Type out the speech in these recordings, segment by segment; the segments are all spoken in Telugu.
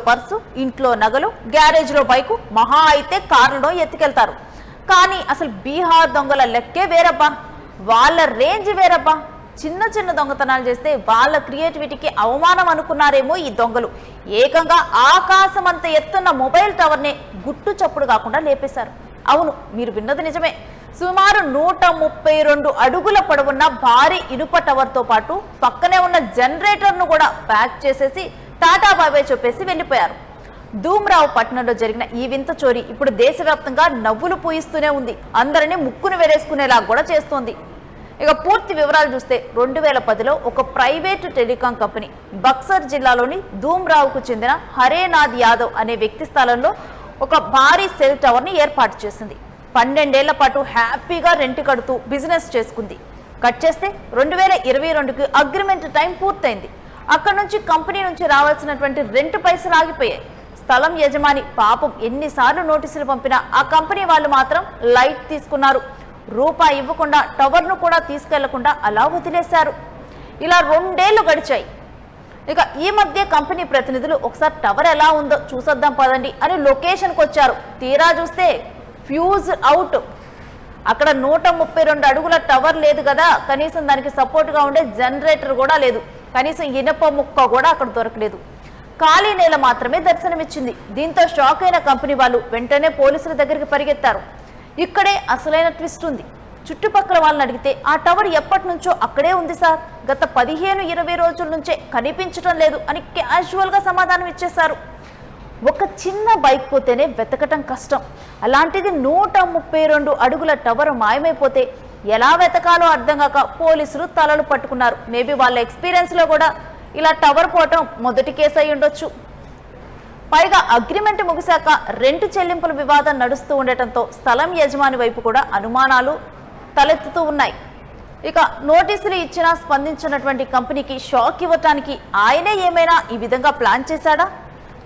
పర్సు, ఇంట్లో నగలు, గ్యారేజ్లో బైకు, మహా అయితే కారులో ఎత్తుకెళ్తారు. కానీ అసలు బీహార్ దొంగల లెక్కే వేరబ్బా, వాళ్ళ రేంజ్ వేరబ్బా. చిన్న చిన్న దొంగతనాలు చేస్తే వాళ్ళ క్రియేటివిటీకి అవమానం అనుకున్నారేమో ఈ దొంగలు. ఏకంగా ఆకాశం అంత ఎత్తున్న మొబైల్ టవర్నే గుట్టు చప్పుడు కాకుండా లేపేశారు. అవును, మీరు విన్నది నిజమే. సుమారు 132 అడుగుల పొడవున్న భారీ ఇనుప టవర్తో పాటు పక్కనే ఉన్న జనరేటర్ను కూడా ప్యాక్ చేసేసి టాటా బాబాయ్ చెప్పేసి వెళ్ళిపోయారు. ధూమ్రావు పట్టణంలో జరిగిన ఈ వింత చోరీ ఇప్పుడు దేశవ్యాప్తంగా నవ్వులు పూయిస్తూనే ఉంది, అందరినీ ముక్కును వేరేసుకునేలా కూడా చేస్తోంది. ఇక పూర్తి వివరాలు చూస్తే 2010లో ఒక ప్రైవేటు టెలికాం కంపెనీ బక్సర్ జిల్లాలోని ధూమ్రావుకు చెందిన హరేనాథ్ యాదవ్ అనే వ్యక్తి స్థలంలో ఒక భారీ సెల్ టవర్ని ఏర్పాటు చేసింది. 12 ఏళ్ల పాటు హ్యాపీగా రెంట్ కడుతూ బిజినెస్ చేసుకుంది. కట్ చేస్తే 2022కి అగ్రిమెంట్ టైం పూర్తయింది. అక్కడి నుంచి కంపెనీ నుంచి రావాల్సినటువంటి రెంట్ పైసలు ఆగిపోయాయి. స్థలం యజమాని పాపం ఎన్నిసార్లు నోటీసులు పంపినా ఆ కంపెనీ వాళ్ళు మాత్రం లైట్ తీసుకున్నారు. రూపాయి ఇవ్వకుండా టవర్ను కూడా తీసుకెళ్లకుండా అలా వదిలేశారు. ఇలా 2 ఏళ్లు గడిచాయి. ఇక ఈ మధ్య కంపెనీ ప్రతినిధులు ఒకసారి టవర్ ఎలా ఉందో చూసొద్దాం పదండి అని లొకేషన్కి వచ్చారు. తీరా చూస్తే ఫ్యూజ్ అవుట్. అక్కడ 132 అడుగుల టవర్ లేదు కదా, కనీసం దానికి సపోర్ట్గా ఉండే జనరేటర్ కూడా లేదు, కనీసం ఇనప ముక్క కూడా అక్కడ దొరకలేదు. ఖాళీ నేల మాత్రమే దర్శనమిచ్చింది. దీంతో షాక్ అయిన కంపెనీ వాళ్ళు వెంటనే పోలీసుల దగ్గరికి పరిగెత్తారు. ఇక్కడే అసలైన ట్విస్ట్ ఉంది. చుట్టుపక్కల వాళ్ళని అడిగితే ఆ టవర్ ఎప్పటి నుంచో అక్కడే ఉంది సార్, గత 15-20 రోజుల నుంచే కనిపించడం లేదు అని క్యాజువల్గా సమాధానం ఇచ్చేశారు. ఒక చిన్న బైక్ పోతేనే వెతకటం కష్టం, అలాంటిది 132 అడుగుల టవర్ మాయమైపోతే ఎలా వెతకాలో అర్థం కాక పోలీసులు తలలు పట్టుకున్నారు. మేబీ వాళ్ళ ఎక్స్పీరియన్స్లో కూడా ఇలా టవర్ పోవటం మొదటి కేసు అయి ఉండొచ్చు. పైగా అగ్రిమెంట్ ముగిశాక రెంట్ చెల్లింపుల వివాదం నడుస్తూ ఉండటంతో స్థలం యజమాని వైపు కూడా అనుమానాలు తలెత్తుతూ ఉన్నాయి. ఇక నోటీసులు ఇచ్చినా స్పందించినటువంటి కంపెనీకి షాక్ ఇవ్వటానికి ఆయనే ఏమైనా ఈ విధంగా ప్లాన్ చేశాడా,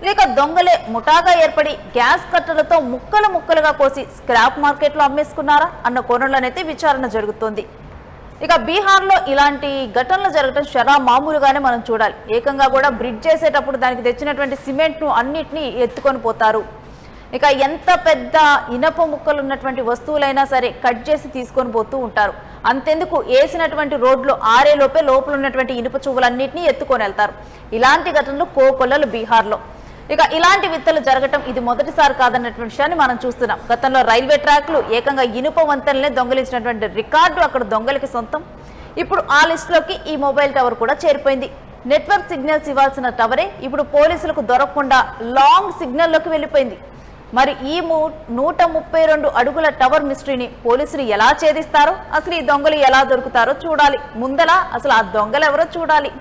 లేక దొంగలే ముఠాగా ఏర్పడి గ్యాస్ కట్టలతో ముక్కలు ముక్కలుగా కోసి స్క్రాప్ మార్కెట్లో అమ్మేసుకున్నారా అన్న కోణంలోనైతే విచారణ జరుగుతోంది. ఇక బీహార్లో ఇలాంటి ఘటనలు జరగడం షరా మామూలుగానే మనం చూడాలి. ఏకంగా కూడా బ్రిడ్జ్ చేసేటప్పుడు దానికి తెచ్చినటువంటి సిమెంట్ను అన్నిటినీ ఎత్తుకొని పోతారు. ఇక ఎంత పెద్ద ఇనప ముక్కలు ఉన్నటువంటి వస్తువులైనా సరే కట్ చేసి తీసుకొని పోతూ ఉంటారు. అంతెందుకు వేసినటువంటి రోడ్లో ఆరేలోపే లోపల ఉన్నటువంటి ఇనుప చువ్వులన్నింటినీ ఎత్తుకొని వెళ్తారు. ఇలాంటి ఘటనలు కోకొల్లలు బీహార్లో. ఇక ఇలాంటి విత్తలు జరగటం ఇది మొదటిసారి కాదన్నటువంటి విషయాన్ని మనం చూస్తున్నాం. గతంలో రైల్వే ట్రాక్లు ఏకంగా ఇనుప వంతెనలనే దొంగలించినటువంటి రికార్డు అక్కడ దొంగలకి సొంతం. ఇప్పుడు ఆ లిస్టులోకి ఈ మొబైల్ టవర్ కూడా చేరిపోయింది. నెట్వర్క్ సిగ్నల్స్ ఇవ్వాల్సిన టవరే ఇప్పుడు పోలీసులకు దొరకకుండా లాంగ్ సిగ్నల్లోకి వెళ్ళిపోయింది. మరి ఈ 132 అడుగుల టవర్ మిస్టరీని పోలీసులు ఎలా ఛేదిస్తారో, అసలు ఈ దొంగలు ఎలా దొరుకుతారో చూడాలి. ముందల అసలు ఆ దొంగలు ఎవరో చూడాలి.